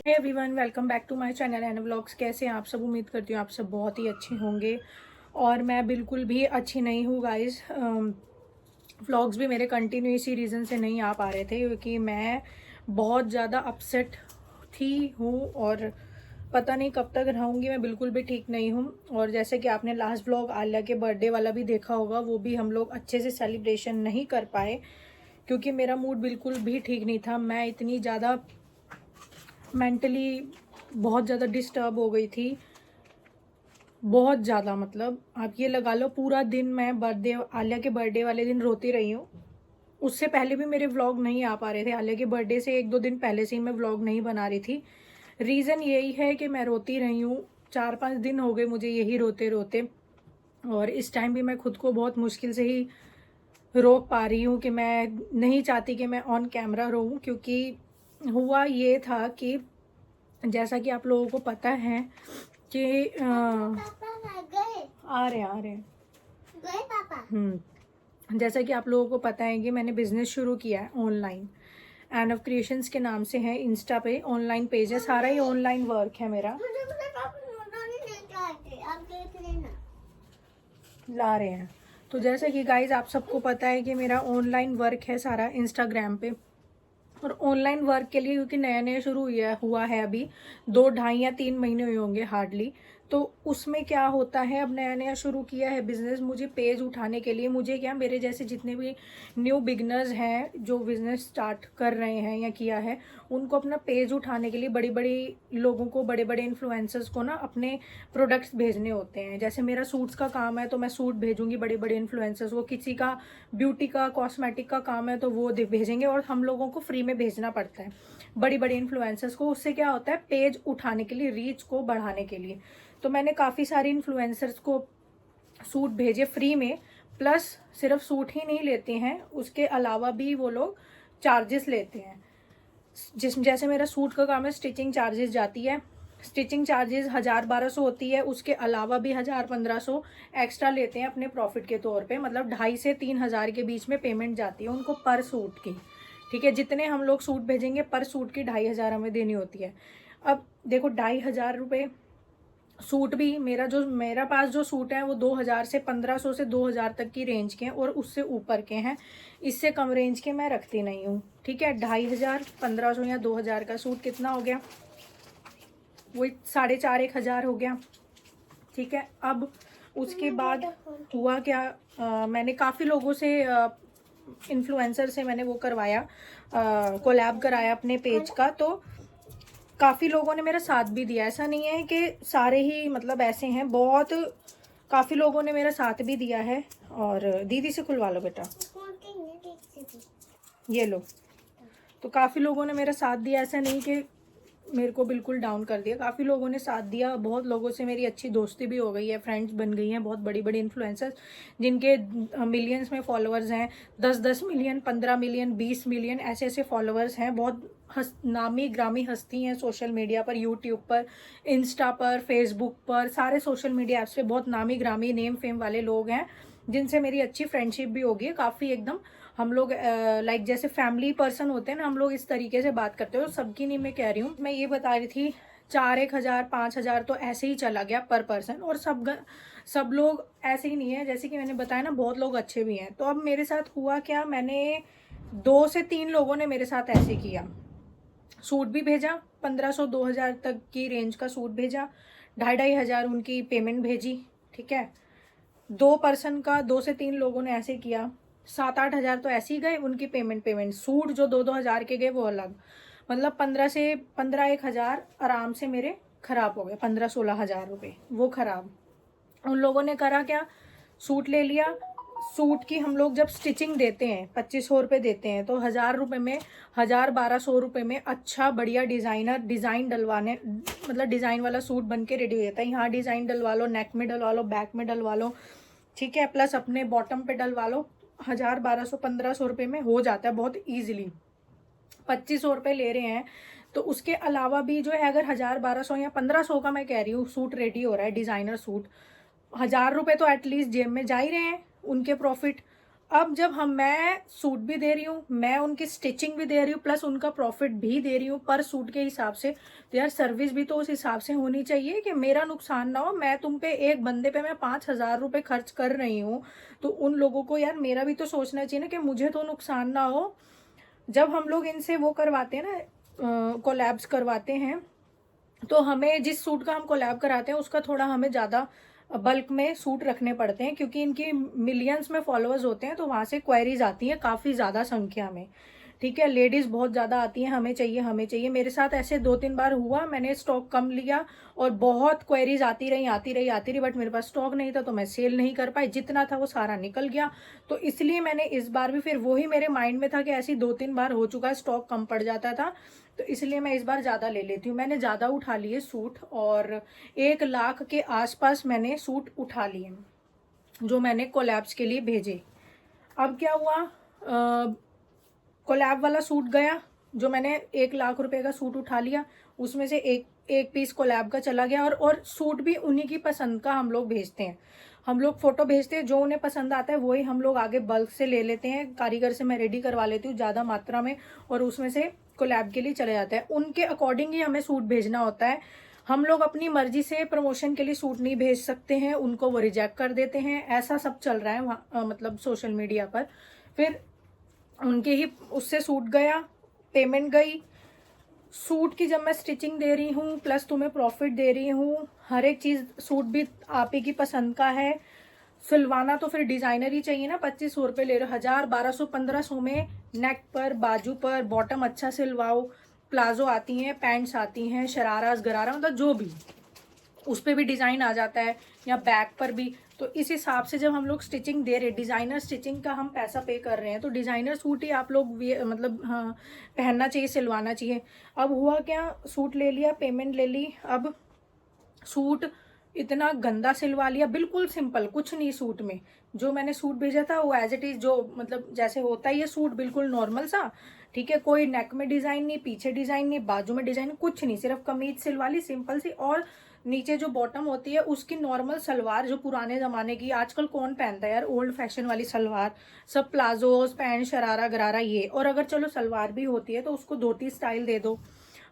Everyone, welcome back to my channel and vlogs. कैसे हैं आप सब? उम्मीद करती हूँ आप सब बहुत ही अच्छे होंगे और मैं बिल्कुल भी अच्छी नहीं हूँ गाइस। व्लॉग्स भी मेरे कंटिन्यू इसी रीज़न से नहीं आ पा रहे थे क्योंकि मैं बहुत ज़्यादा अपसेट हूँ और पता नहीं कब तक रहूँगी। मैं बिल्कुल भी ठीक नहीं हूँ। और जैसे कि आपने लास्ट व्लॉग आलिया के बर्थडे वाला भी देखा होगा, वो भी हम लोग अच्छे से सेलिब्रेशन नहीं कर पाए क्योंकि मेरा मूड बिल्कुल भी ठीक नहीं था। मैं इतनी ज़्यादा मेंटली बहुत ज़्यादा डिस्टर्ब हो गई थी, बहुत ज़्यादा। मतलब आप ये लगा लो पूरा दिन मैं आलिया के बर्थडे वाले दिन रोती रही हूँ। उससे पहले भी मेरे व्लॉग नहीं आ पा रहे थे। आलिया के बर्थडे से 1-2 दिन पहले से ही मैं व्लॉग नहीं बना रही थी। रीज़न यही है कि मैं रोती रही हूँ। 4-5 दिन हो गए मुझे यही रोते रोते, और इस टाइम भी मैं खुद को बहुत मुश्किल से ही रोक पा रही हूँ कि मैं नहीं चाहती कि मैं ऑन कैमरा रोऊँ। क्योंकि हुआ ये था कि जैसा कि आप लोगों को पता है कि आ रहे हैं गए पापा। जैसा कि आप लोगों को पता है कि मैंने बिजनेस शुरू किया है ऑनलाइन। एंड ऑफ क्रिएशंस के नाम से है, इंस्टा पे ऑनलाइन पेज है, सारा ही ऑनलाइन वर्क है मेरा। ला रहे हैं। तो जैसा कि गाइज आप सबको पता है कि मेरा ऑनलाइन वर्क है सारा इंस्टाग्राम पे। और ऑनलाइन वर्क के लिए क्योंकि नया नया शुरू हुआ है अभी 2, 2.5 या 3 महीने हुए होंगे हार्डली। तो उसमें क्या होता है, अब नया नया शुरू किया है बिजनेस। मुझे पेज उठाने के लिए, मुझे क्या, मेरे जैसे जितने भी न्यू बिगनर्स हैं जो बिजनेस स्टार्ट कर रहे हैं या किया है, उनको अपना पेज उठाने के लिए बड़ी बड़ी लोगों को, बड़े बड़े इन्फ्लुएंसर्स को ना अपने प्रोडक्ट्स भेजने होते हैं। जैसे मेरा सूट्स का काम है तो मैं सूट भेजूंगी बड़े बड़े इन्फ्लुएंसर्स को। किसी का ब्यूटी का, कॉस्मेटिक का काम है तो वो भेजेंगे, और हम लोगों को फ्री में भेजना पड़ता है बड़ी बड़ी इन्फ्लुएंसर्स को। उससे क्या होता है, पेज उठाने के लिए, रीच को बढ़ाने के लिए। तो मैंने काफ़ी सारी इन्फ्लुएंसर्स को सूट भेजे फ्री में। प्लस सिर्फ सूट ही नहीं लेते हैं, उसके अलावा भी वो लोग चार्जेस लेते हैं। जैसे मेरा सूट का काम है, स्टिचिंग चार्जेस जाती है। स्टिचिंग चार्जेस 1000-1200 होती है, उसके अलावा भी 1000-1500 एक्स्ट्रा लेते हैं अपने प्रॉफिट के तौर पे। मतलब 2,500 से 3,000 के बीच में पेमेंट जाती है उनको पर सूट की। ठीक है, जितने हम लोग सूट भेजेंगे पर सूट की 2,500 हमें देनी होती है। अब देखो 2,500 रुपये सूट भी, मेरा पास जो सूट है वो 2,000 से 1,500 से 2,000 तक की रेंज के हैं और उससे ऊपर के हैं। इससे कम रेंज के मैं रखती नहीं हूँ। ठीक है, 2,500, 1,500 या 2,000 का सूट कितना हो गया, वही 4,500-1,000 हो गया। ठीक है, अब उसके बाद हुआ क्या, मैंने काफ़ी लोगों से, इन्फ्लुएंसर से मैंने वो करवाया, कोलैब कराया अपने पेज का। तो काफ़ी लोगों ने मेरा साथ भी दिया। ऐसा नहीं है कि सारे ही मतलब ऐसे हैं, बहुत काफ़ी लोगों ने मेरा साथ भी दिया है। और दीदी से खुलवा लो बेटा, ये लो। तो काफ़ी लोगों ने मेरा साथ दिया, ऐसा नहीं कि मेरे को बिल्कुल डाउन कर दिया। काफ़ी लोगों ने साथ दिया, बहुत लोगों से मेरी अच्छी दोस्ती भी हो गई है, फ्रेंड्स बन गई हैं। बहुत बड़ी बड़ी इन्फ्लुएंसर्स जिनके मिलियंस में फॉलोअर्स हैं, 10-10 मिलियन, 15 मिलियन, 20 मिलियन, ऐसे ऐसे फॉलोअर्स हैं। बहुत नामी ग्रामी हस्ती हैं सोशल मीडिया पर, यूट्यूब पर, इंस्टा पर, फेसबुक पर, सारे सोशल मीडिया ऐप्स पे बहुत नामी ग्रामी नेम फेम वाले लोग हैं जिनसे मेरी अच्छी फ्रेंडशिप भी होगी। काफ़ी एकदम हम लोग लाइक जैसे फैमिली पर्सन होते हैं ना, हम लोग इस तरीके से बात करते हो। सबकी नहीं मैं कह रही हूँ, मैं ये बता रही थी 4-1,000, 5,000 तो ऐसे ही चला गया पर पर्सन। और सब लोग ऐसे ही नहीं है, जैसे कि मैंने बताया ना, बहुत लोग अच्छे भी हैं। तो अब मेरे साथ हुआ क्या, मैंने 2 से 3 लोगों ने मेरे साथ ऐसे किया। सूट भी भेजा, 1,500-2,000 तक की रेंज का सूट भेजा, 2,500 उनकी पेमेंट भेजी। ठीक है, 2 पर्सन का, 2 से 3 लोगों ने ऐसे किया, 7-8 हज़ार तो ऐसे ही गए उनकी पेमेंट। सूट जो 2-2 हज़ार के गए वो अलग। मतलब 15-1 हज़ार आराम से मेरे खराब हो गए, 15-16 हज़ार रुपये वो खराब। उन लोगों ने करा क्या, सूट ले लिया। सूट की हम लोग जब स्टिचिंग देते हैं 2,500 रुपये देते हैं, तो 1,000 रुपये में, 1,000-1,200 रुपये में अच्छा बढ़िया डिज़ाइन डलवाने, मतलब डिज़ाइन वाला सूट बन के रेडी हो जाता है। यहाँ डिज़ाइन डलवा लो, नेक में डलवा लो, बैक में डलवा लो, ठीक है, प्लस अपने बॉटम पे डलवा लो। 1,000-1,200-1,500 रुपये में हो जाता है बहुत ईजिली। 2,500 रुपये ले रहे हैं। तो उसके अलावा भी जो है, अगर 1,000-1,200 या 1,500 का मैं कह रही हूँ सूट रेडी हो रहा है, डिज़ाइनर सूट, 1,000 रुपये तो एटलीस्ट जेब में जा ही रहे हैं उनके प्रॉफिट। अब जब मैं सूट भी दे रही हूँ, मैं उनकी स्टिचिंग भी दे रही हूँ, प्लस उनका प्रॉफिट भी दे रही हूँ पर सूट के हिसाब से, तो यार सर्विस भी तो उस हिसाब से होनी चाहिए कि मेरा नुकसान ना हो। मैं तुम पे एक बंदे पे मैं 5,000 रुपये खर्च कर रही हूँ, तो उन लोगों को यार मेरा भी तो सोचना चाहिए ना कि मुझे तो नुकसान ना हो। जब हम लोग इनसे वो करवाते हैं ना, कोलैब्स करवाते हैं, तो हमें जिस सूट का हम कोलैब कराते हैं उसका थोड़ा हमें ज़्यादा बल्क में सूट रखने पड़ते हैं, क्योंकि इनकी मिलियंस में फॉलोअर्स होते हैं, तो वहाँ से क्वेरीज आती हैं काफ़ी ज़्यादा संख्या में। ठीक है, लेडीज़ बहुत ज़्यादा आती हैं, हमें चाहिए हमें चाहिए। मेरे साथ ऐसे 2-3 बार हुआ, मैंने स्टॉक कम लिया और बहुत क्वेरीज आती रही आती रही आती रही, बट मेरे पास स्टॉक नहीं था तो मैं सेल नहीं कर पाई, जितना था वो सारा निकल गया। तो इसलिए मैंने इस बार भी, फिर वही मेरे माइंड में था कि ऐसी 2-3 बार हो चुका है, स्टॉक कम पड़ जाता था, तो इसलिए मैं इस बार ज़्यादा ले लेती हूँ। मैंने ज़्यादा उठा लिए सूट, और 1 लाख के आसपास मैंने सूट उठा लिए जो मैंने कोलैब्स के लिए भेजे। अब क्या हुआ, कोलैब वाला सूट गया, जो मैंने 1 लाख रुपए का सूट उठा लिया, उसमें से एक एक पीस कोलैब का चला गया। और सूट भी उन्हीं की पसंद का हम लोग भेजते हैं, हम लोग फोटो भेजते हैं, जो उन्हें पसंद आता है वही हम लोग आगे बल्क से ले लेते हैं। कारीगर से मैं रेडी करवा लेती हूँ ज़्यादा मात्रा में, और उसमें से कोलैब के लिए चले जाता है। उनके अकॉर्डिंग ही हमें सूट भेजना होता है। हम लोग अपनी मर्जी से प्रमोशन के लिए सूट नहीं भेज सकते हैं, उनको वो रिजेक्ट कर देते हैं। ऐसा सब चल रहा है वहाँ, मतलब सोशल मीडिया पर। फिर उनके ही उससे सूट गया, पेमेंट गई, सूट की जब मैं स्टिचिंग दे रही हूँ प्लस तुम्हें प्रॉफिट दे रही हूँ, हर एक चीज़, सूट भी आप ही की पसंद का है। सिलवाना तो फिर डिज़ाइनर ही चाहिए ना। 2500 रुपये ले रहे हो, 1000, 1200, 1500 में नेक पर, बाजू पर, बॉटम अच्छा सिलवाओ, प्लाजो आती हैं, पैंट्स आती हैं, शराराज गरारा, मतलब जो भी उस पर भी डिज़ाइन आ जाता है, या बैक पर भी। तो इस हिसाब से जब हम लोग स्टिचिंग दे रहे, डिज़ाइनर स्टिचिंग का हम पैसा पे कर रहे हैं, तो डिज़ाइनर सूट ही आप लोग मतलब हाँ पहनना चाहिए, सिलवाना चाहिए। अब हुआ क्या, सूट ले लिया, पेमेंट ले ली, अब सूट इतना गंदा सिलवा लिया, बिल्कुल सिंपल, कुछ नहीं सूट में। जो मैंने सूट भेजा था वो एज इट इज़, जो मतलब जैसे होता है ये सूट, बिल्कुल नॉर्मल सा। ठीक है, कोई नेक में डिज़ाइन नहीं, पीछे डिज़ाइन नहीं, बाजू में डिज़ाइन, कुछ नहीं, सिर्फ कमीज सिलवा ली सिंपल सी, और नीचे जो बॉटम होती है उसकी नॉर्मल सलवार, जो पुराने ज़माने की, आजकल कौन पहनता है यार ओल्ड फैशन वाली सलवार, सब प्लाजोस, पैंट, शरारा गरारा ये। और अगर चलो सलवार भी होती है तो उसको धोती स्टाइल दे दो,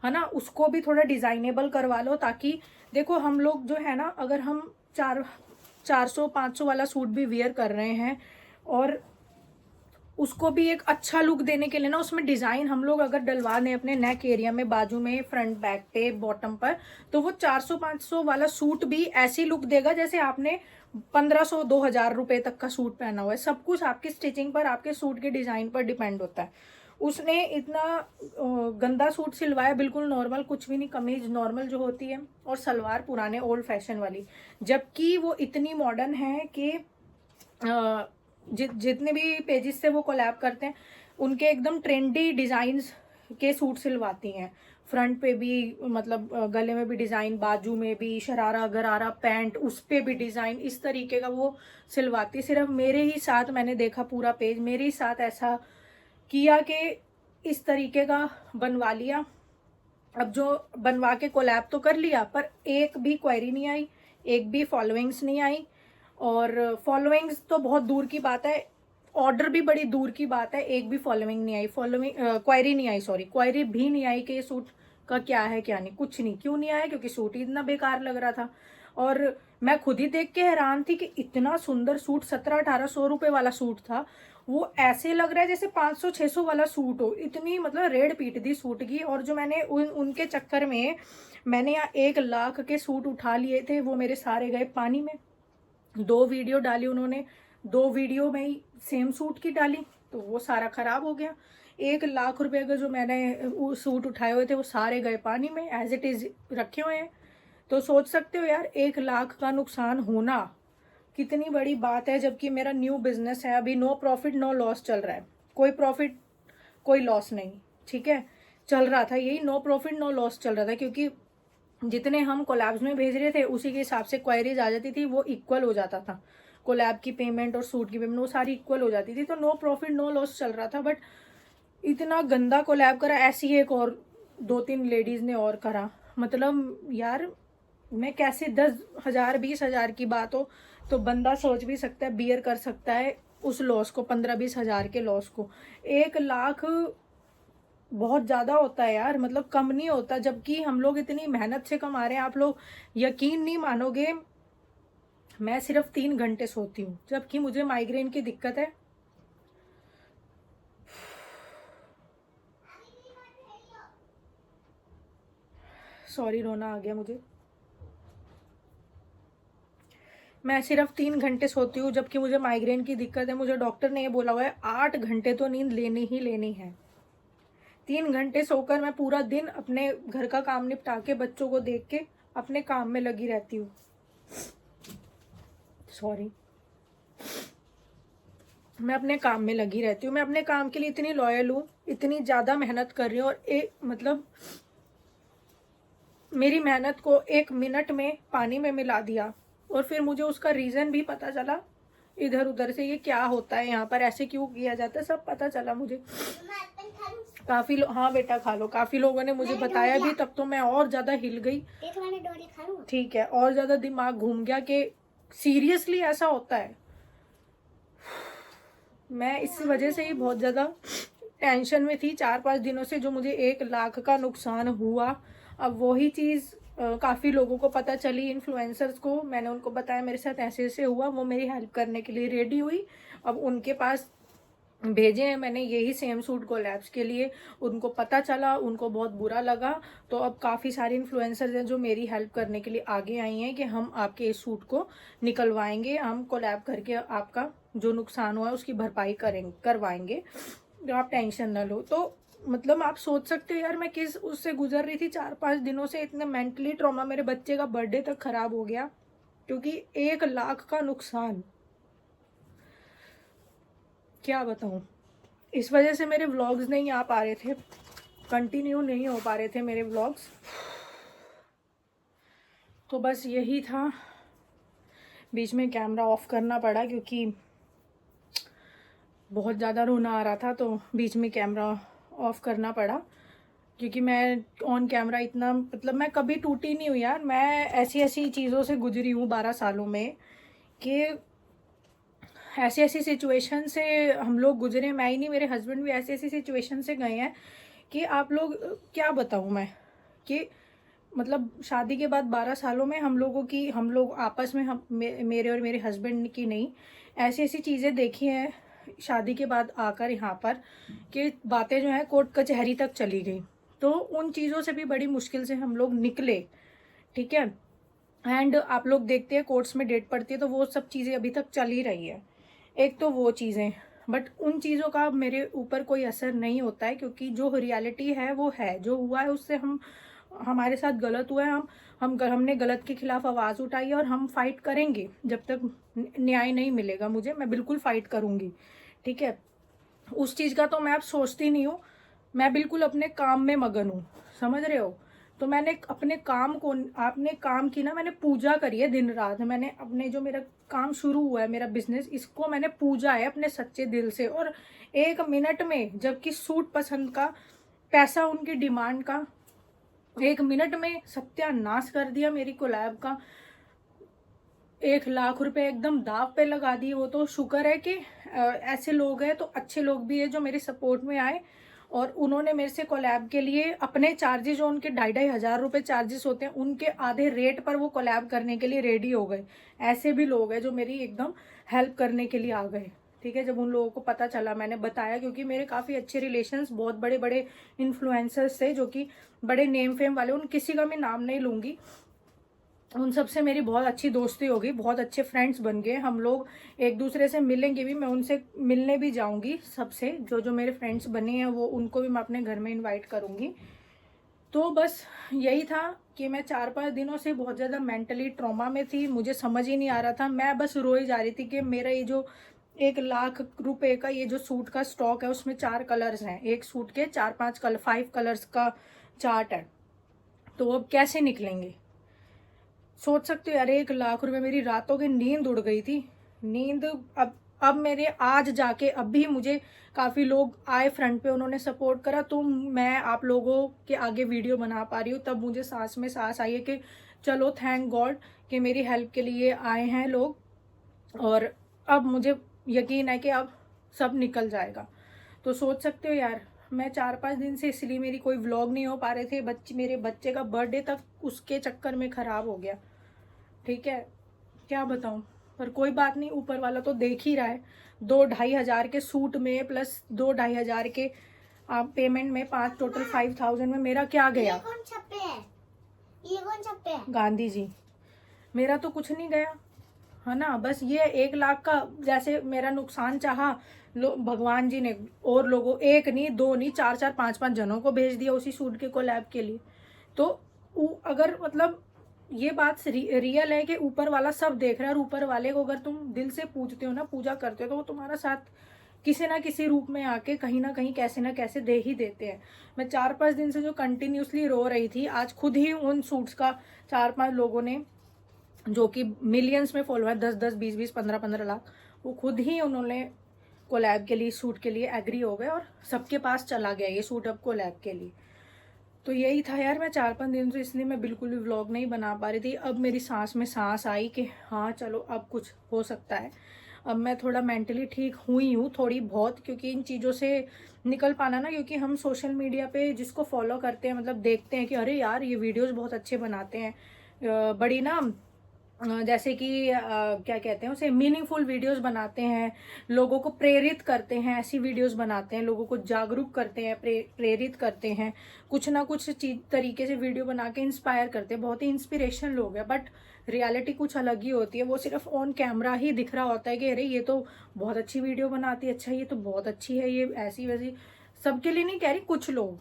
है ना, उसको भी थोड़ा डिज़ाइनेबल करवा लो। ताकि देखो हम लोग जो है ना, अगर हम 400-500 वाला सूट भी वियर कर रहे हैं, और उसको भी एक अच्छा लुक देने के लिए ना, उसमें डिज़ाइन हम लोग अगर डलवा दें अपने नेक एरिया में, बाजू में, फ्रंट बैक पे, बॉटम पर, तो वो 400-500 वाला सूट भी ऐसी लुक देगा जैसे आपने 1500-2000 रुपये तक का सूट पहना हुआ है। सब कुछ आपकी स्टिचिंग पर, आपके सूट के डिज़ाइन पर डिपेंड होता है। उसने इतना गंदा सूट सिलवाया, बिल्कुल नॉर्मल, कुछ भी नहीं, कमीज नॉर्मल जो होती है, और सलवार पुराने ओल्ड फैशन वाली, जबकि वो इतनी मॉडर्न है कि जितने भी पेजेस से वो कोलैब करते हैं उनके एकदम ट्रेंडी डिज़ाइंस के सूट सिलवाती हैं। फ्रंट पे भी, मतलब गले में भी डिज़ाइन, बाजू में भी, शरारा गरारा पैंट, उस पे भी डिज़ाइन, इस तरीके का वो सिलवाती। सिर्फ मेरे ही साथ मैंने देखा, पूरा पेज मेरे ही साथ ऐसा किया कि इस तरीके का बनवा लिया। अब जो बनवा के कोलैब तो कर लिया, पर एक भी क्वेरी नहीं आई, एक भी फॉलोइंग्स नहीं आई। और फॉलोइंग्स तो बहुत दूर की बात है, ऑर्डर भी बड़ी दूर की बात है, एक भी फॉलोइंग नहीं आई, क्वेरी नहीं आई, सॉरी, क्वेरी भी नहीं आई कि ये सूट का क्या है क्या नहीं, कुछ नहीं। क्यों नहीं आया? क्योंकि सूट ही इतना बेकार लग रहा था। और मैं खुद ही देख के हैरान थी कि इतना सुंदर सूट, 1700-1800 रुपये वाला सूट था, वो ऐसे लग रहा है जैसे 500-600 वाला सूट हो। इतनी मतलब रेड पीट दी सूट की। और जो मैंने उनके चक्कर में मैंने यहाँ 1 लाख के सूट उठा लिए थे, वो मेरे सारे गए पानी में। 2 वीडियो डाली उन्होंने, 2 वीडियो में ही सेम सूट की डाली, तो वो सारा खराब हो गया। 1 लाख रुपए का जो मैंने सूट उठाए हुए थे वो सारे गए पानी में, एज इट इज़ रखे हुए हैं। तो सोच सकते हो यार 1 लाख का नुकसान होना कितनी बड़ी बात है। जबकि मेरा न्यू बिजनेस है, अभी नो प्रॉफिट नो लॉस चल रहा है, कोई प्रॉफिट कोई लॉस नहीं, ठीक है, चल रहा था यही, नो प्रॉफिट नो लॉस चल रहा था। क्योंकि जितने हम कोलैब्स में भेज रहे थे उसी के हिसाब से क्वायरीज आ जाती थी, वो इक्वल हो जाता था। कोलैब की पेमेंट और सूट की पेमेंट वो सारी इक्वल हो जाती थी, तो नो प्रॉफिट नो लॉस चल रहा था। बट इतना गंदा कोलैब करा, ऐसी एक और 2-3 लेडीज़ ने और करा। मतलब यार मैं कैसे, 10,000 20,000 की बात हो तो बंदा सोच भी सकता है, बियर कर सकता है, उस लॉस को, 15-20 हज़ार के लॉस को। 1 लाख बहुत ज़्यादा होता है यार, मतलब कम नहीं होता, जबकि हम लोग इतनी मेहनत से कमा रहे हैं। आप लोग यकीन नहीं मानोगे, मैं सिर्फ 3 घंटे सोती हूँ, जबकि मुझे माइग्रेन की दिक्कत है। सॉरी, रोना आ गया मुझे। मैं सिर्फ 3 घंटे सोती हूँ, जबकि मुझे माइग्रेन की दिक्कत है। मुझे डॉक्टर ने ये बोला हुआ है 8 घंटे तो नींद लेनी ही लेनी है। 3 घंटे सोकर मैं पूरा दिन अपने घर का काम निपटा के, बच्चों को देख के अपने काम में लगी रहती हूँ। सॉरी, मैं अपने काम में लगी रहती हूँ। मैं अपने काम के लिए इतनी लॉयल हूँ, इतनी ज़्यादा मेहनत कर रही हूँ, और मतलब मेरी मेहनत को 1 मिनट में पानी में मिला दिया। और फिर मुझे उसका रीज़न भी पता चला, इधर उधर से ये क्या होता है, यहाँ पर ऐसे क्यों किया जाता है, सब पता चला मुझे। काफ़ी हाँ बेटा खा लो। काफ़ी लोगों ने मुझे बताया भी, तब तो मैं और ज़्यादा हिल गई। ठीक है, और ज़्यादा दिमाग घूम गया कि सीरियसली ऐसा होता है। मैं इस वजह से ही बहुत ज़्यादा टेंशन में थी 4-5 दिनों से, जो मुझे 1 लाख का नुकसान हुआ। अब वही चीज़ काफ़ी लोगों को पता चली, इन्फ्लुएंसर्स को। मैंने उनको बताया मेरे साथ ऐसे ऐसे हुआ, वो मेरी हेल्प करने के लिए रेडी हुई। अब उनके पास भेजे हैं मैंने यही सेम सूट कोलैब्स के लिए। उनको पता चला, उनको बहुत बुरा लगा। तो अब काफ़ी सारे इन्फ्लुएंसर्स हैं जो मेरी हेल्प करने के लिए आगे आई हैं कि हम आपके इस सूट को निकलवाएंगे, हम कोलैब करके आपका जो नुकसान हुआ है उसकी भरपाई करवाएंगे, तो आप टेंशन ना लो। तो मतलब आप सोच सकते हो यार मैं किस उससे गुजर रही थी 4-5 दिनों से। इतने मेंटली ट्रॉमा, मेरे बच्चे का बर्थडे तक खराब हो गया क्योंकि 1 लाख का नुकसान। क्या बताऊं, इस वजह से मेरे व्लॉग्स नहीं आ पा रहे थे, कंटिन्यू नहीं हो पा रहे थे मेरे व्लॉग्स। तो बस यही था, बीच में कैमरा ऑफ करना पड़ा क्योंकि बहुत ज़्यादा रोना आ रहा था, तो बीच में कैमरा ऑफ करना पड़ा। क्योंकि मैं ऑन कैमरा इतना, मतलब मैं कभी टूटी नहीं हूँ यार। मैं ऐसी ऐसी चीज़ों से गुजरी हूँ 12 सालों में कि ऐसी ऐसी सिचुएशन से हम लोग गुजरे, मैं ही नहीं मेरे हस्बैंड भी ऐसी ऐसी सिचुएशन से गए हैं कि आप लोग क्या बताऊँ मैं, कि मतलब शादी के बाद 12 सालों में हम लोग आपस में, मेरे और मेरे हस्बैंड की नहीं, ऐसी ऐसी चीज़ें देखी हैं शादी के बाद आकर यहाँ पर, कि बातें जो हैं कोर्ट कचहरी तक चली गई। तो उन चीज़ों से भी बड़ी मुश्किल से हम लोग निकले, ठीक है। एंड आप लोग देखते हैं कोर्ट्स में डेट पड़ती है तो वो सब चीज़ें अभी तक चल ही रही है। एक तो वो चीज़ें, बट उन चीज़ों का मेरे ऊपर कोई असर नहीं होता है, क्योंकि जो रियलिटी है वो है, जो हुआ है उससे हमारे साथ गलत हुआ है, हमने गलत के खिलाफ आवाज़ उठाई है, और हम फाइट करेंगे जब तक न्याय नहीं मिलेगा मुझे। मैं बिल्कुल फाइट करूँगी, ठीक है। उस चीज़ का तो मैं अब सोचती नहीं हूँ, मैं बिल्कुल अपने काम में मगन हूँ, समझ रहे हो। तो मैंने अपने काम को, आपने काम की ना, मैंने पूजा करी है दिन रात। मैंने अपने जो मेरा काम शुरू हुआ है, मेरा बिजनेस, इसको मैंने पूजा है अपने सच्चे दिल से। और 1 मिनट में, जबकि सूट पसंद का, पैसा उनकी डिमांड का, 1 मिनट में सत्यानाश कर दिया मेरी कोलैब का। 1 लाख रुपए एकदम दाव पे लगा दिए। वो तो शुक्र है कि ऐसे लोग हैं, तो अच्छे लोग भी हैं जो मेरे सपोर्ट में आए, और उन्होंने मेरे से कोलैब के लिए अपने चार्जेस, जो उनके 2,500 रुपये चार्जेस होते हैं, उनके आधे रेट पर वो कोलैब करने के लिए रेडी हो गए। ऐसे भी लोग हैं जो मेरी एकदम हेल्प करने के लिए आ गए, ठीक है। जब उन लोगों को पता चला, मैंने बताया, क्योंकि मेरे काफ़ी अच्छे रिलेशंस बहुत बड़े बड़े इन्फ्लुएंसर्स थे, जो कि बड़े नेम फेम वाले, उन किसी का मैं नाम नहीं लूँगी, उन सब से मेरी बहुत अच्छी दोस्ती होगी, बहुत अच्छे फ्रेंड्स बन गए हम लोग। एक दूसरे से मिलेंगे भी, मैं उनसे मिलने भी जाऊंगी सबसे, जो जो मेरे फ्रेंड्स बने हैं वो, उनको भी मैं अपने घर में इनवाइट करूंगी। तो बस यही था कि मैं 4-5 दिनों से बहुत ज़्यादा मेंटली ट्रॉमा में थी। मुझे समझ ही नहीं आ रहा था, मैं बस रोई जा रही थी कि मेरा ये जो 1 लाख रुपए का ये जो सूट का स्टॉक है, उसमें 4 कलर्स हैं, एक सूट के 4-5 कलर, 5 कलर्स का चार्ट है, तो अब कैसे निकलेंगे। सोच सकते हो यार, 1 लाख रुपए, मेरी रातों की नींद उड़ गई थी। नींद अब मेरे आज जाके, अब भी मुझे काफ़ी लोग आए फ्रंट पे, उन्होंने सपोर्ट करा, तो मैं आप लोगों के आगे वीडियो बना पा रही हूँ। तब मुझे सांस में सांस आई है कि चलो थैंक गॉड कि मेरी हेल्प के लिए आए हैं लोग। और अब मुझे यकीन है कि अब सब निकल जाएगा। तो सोच सकते हो यार, मैं 4-5 दिन से इसलिए मेरी कोई व्लॉग नहीं हो पा रहे थे, मेरे बच्चे का बर्थडे तक उसके चक्कर में ख़राब हो गया। ठीक है, क्या बताऊँ, पर कोई बात नहीं, ऊपर वाला तो देख ही रहा है। 2-2,500 के सूट में प्लस 2-2,500 के पेमेंट में 5 टोटल 5,000 में मेरा क्या गया। ये कौन छपे है? ये कौन छपे है? गांधी जी। मेरा तो कुछ नहीं गया है ना, बस ये 1 लाख का जैसे मेरा नुकसान चाहा भगवान जी ने, और लोगों, 1 नहीं 2 नहीं 4-4 5-5 जनों को भेज दिया उसी सूट के कोलैब के लिए। तो अगर मतलब ये बात रियल है कि ऊपर वाला सब देख रहा है, और ऊपर वाले को अगर तुम दिल से पूजते हो ना, पूजा करते हो, तो वो तुम्हारा साथ किसी ना किसी रूप में आके कहीं ना कहीं कैसे ना कैसे दे ही देते हैं। मैं 4-5 दिन से जो कंटिन्यूसली रो रही थी, आज खुद ही उन सूट्स का 4-5 लोगों ने, जो कि मिलियंस में फॉलोअर, 10-10 20-20 15-15 लाख, वो खुद ही उन्होंने कोलैब के लिए, सूट के लिए एग्री हो गए और सबके पास चला गया ये सूट अब कोलैब के लिए। तो यही था यार, मैं 4-5 दिन से इसलिए मैं बिल्कुल भी व्लॉग नहीं बना पा रही थी। अब मेरी सांस में सांस आई कि हाँ चलो अब कुछ हो सकता है। अब मैं थोड़ा मेंटली ठीक हुई हूँ थोड़ी बहुत, क्योंकि इन चीज़ों से निकल पाना ना, क्योंकि हम सोशल मीडिया पे जिसको फॉलो करते हैं, मतलब देखते हैं कि अरे यार ये वीडियोस बहुत अच्छे बनाते हैं, बड़ी ना जैसे कि क्या कहते हैं उसे, मीनिंगफुल वीडियोस बनाते हैं, लोगों को प्रेरित करते हैं, ऐसी वीडियोस बनाते हैं, लोगों को जागरूक करते हैं, प्रेरित करते हैं, कुछ ना कुछ चीज तरीके से वीडियो बना के इंस्पायर करते हैं, बहुत ही इंस्पिरेशनल लोग हैं। बट रियलिटी कुछ अलग ही होती है, वो सिर्फ ऑन कैमरा ही दिख रहा होता है कि अरे ये तो बहुत अच्छी वीडियो बनाती है, अच्छा ये तो बहुत अच्छी है, ये ऐसी वैसी। सबके लिए नहीं कह रही, कुछ लोग,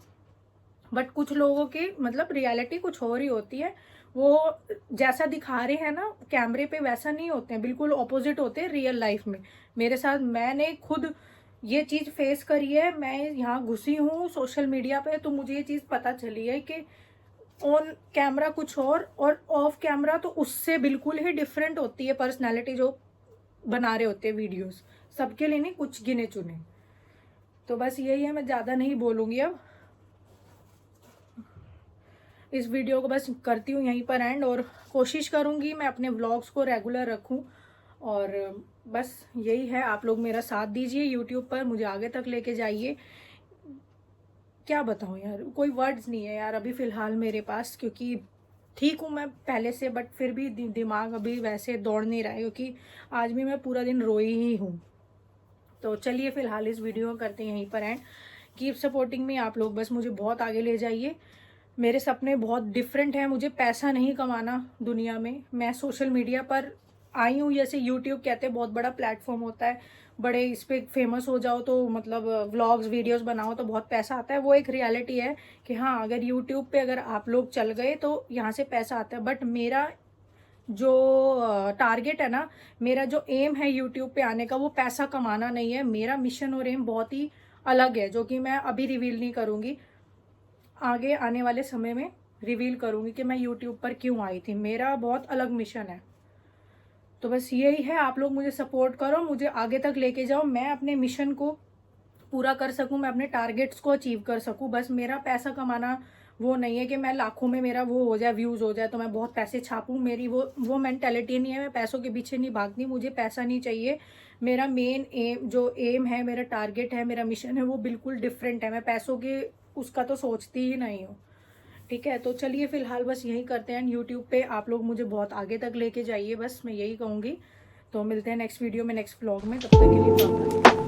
बट कुछ लोगों की मतलब रियलिटी कुछ और ही होती है। वो जैसा दिखा रहे हैं ना कैमरे पे वैसा नहीं होते हैं, बिल्कुल ऑपोजिट होते हैं रियल लाइफ में। मेरे साथ, मैंने खुद ये चीज़ फेस करी है, मैं यहाँ घुसी हूँ सोशल मीडिया पे, तो मुझे ये चीज़ पता चली है कि ऑन कैमरा कुछ और ऑफ कैमरा तो उससे बिल्कुल ही डिफरेंट होती है पर्सनैलिटी जो बना रहे होते हैं वीडियोस। सबके लिए नहीं, कुछ गिने चुने। तो बस यही है, मैं ज़्यादा नहीं बोलूँगी अब, इस वीडियो को बस करती हूँ यहीं पर एंड, और कोशिश करूँगी मैं अपने व्लॉग्स को रेगुलर रखूँ। और बस यही है, आप लोग मेरा साथ दीजिए यूट्यूब पर, मुझे आगे तक लेके जाइए। क्या बताऊँ यार, कोई वर्ड्स नहीं है यार अभी फ़िलहाल मेरे पास, क्योंकि ठीक हूँ मैं पहले से, बट फिर भी दिमाग अभी वैसे दौड़ नहीं रहा है, क्योंकि आज भी मैं पूरा दिन रोई ही हूँ। तो चलिए फ़िलहाल इस वीडियो को करते हैं यहीं पर एंड। कीप सपोर्टिंग मी, आप लोग बस मुझे बहुत आगे ले जाइए। मेरे सपने बहुत डिफरेंट हैं, मुझे पैसा नहीं कमाना दुनिया में। मैं सोशल मीडिया पर आई हूँ, जैसे यूट्यूब कहते हैं बहुत बड़ा प्लेटफॉर्म होता है, बड़े इस पर फेमस हो जाओ तो मतलब व्लॉग्स वीडियोस बनाओ तो बहुत पैसा आता है। वो एक रियलिटी है कि हाँ, अगर यूट्यूब पे अगर आप लोग चल गए तो यहाँ से पैसा आता है। बट मेरा जो टारगेट है ना, मेरा जो एम है यूट्यूब पे आने का, वो पैसा कमाना नहीं है। मेरा मिशन और एम बहुत ही अलग है, जो कि मैं अभी रिवील नहीं करूँगी, आगे आने वाले समय में रिवील करूँगी कि मैं यूट्यूब पर क्यों आई थी। मेरा बहुत अलग मिशन है। तो बस यही है, आप लोग मुझे सपोर्ट करो, मुझे आगे तक लेके जाओ, मैं अपने मिशन को पूरा कर सकूं, मैं अपने टारगेट्स को अचीव कर सकूं। बस मेरा पैसा कमाना वो नहीं है कि मैं लाखों में मेरा वो हो जाए, व्यूज़ हो जाए तो मैं बहुत पैसे छापूं। मेरी वो मेंटेलिटी नहीं है, मैं पैसों के पीछे नहीं भागती, मुझे पैसा नहीं चाहिए। मेरा मेन एम, जो एम है, मेरा टारगेट है, मेरा मिशन है, वो बिल्कुल डिफरेंट है। मैं पैसों के उसका तो सोचती ही नहीं हूँ। ठीक है, तो चलिए फिलहाल बस यही करते हैं। यूट्यूब पे आप लोग मुझे बहुत आगे तक लेके जाइए, बस मैं यही कहूँगी। तो मिलते हैं नेक्स्ट वीडियो में, नेक्स्ट व्लॉग में, तब तक के लिए बाय।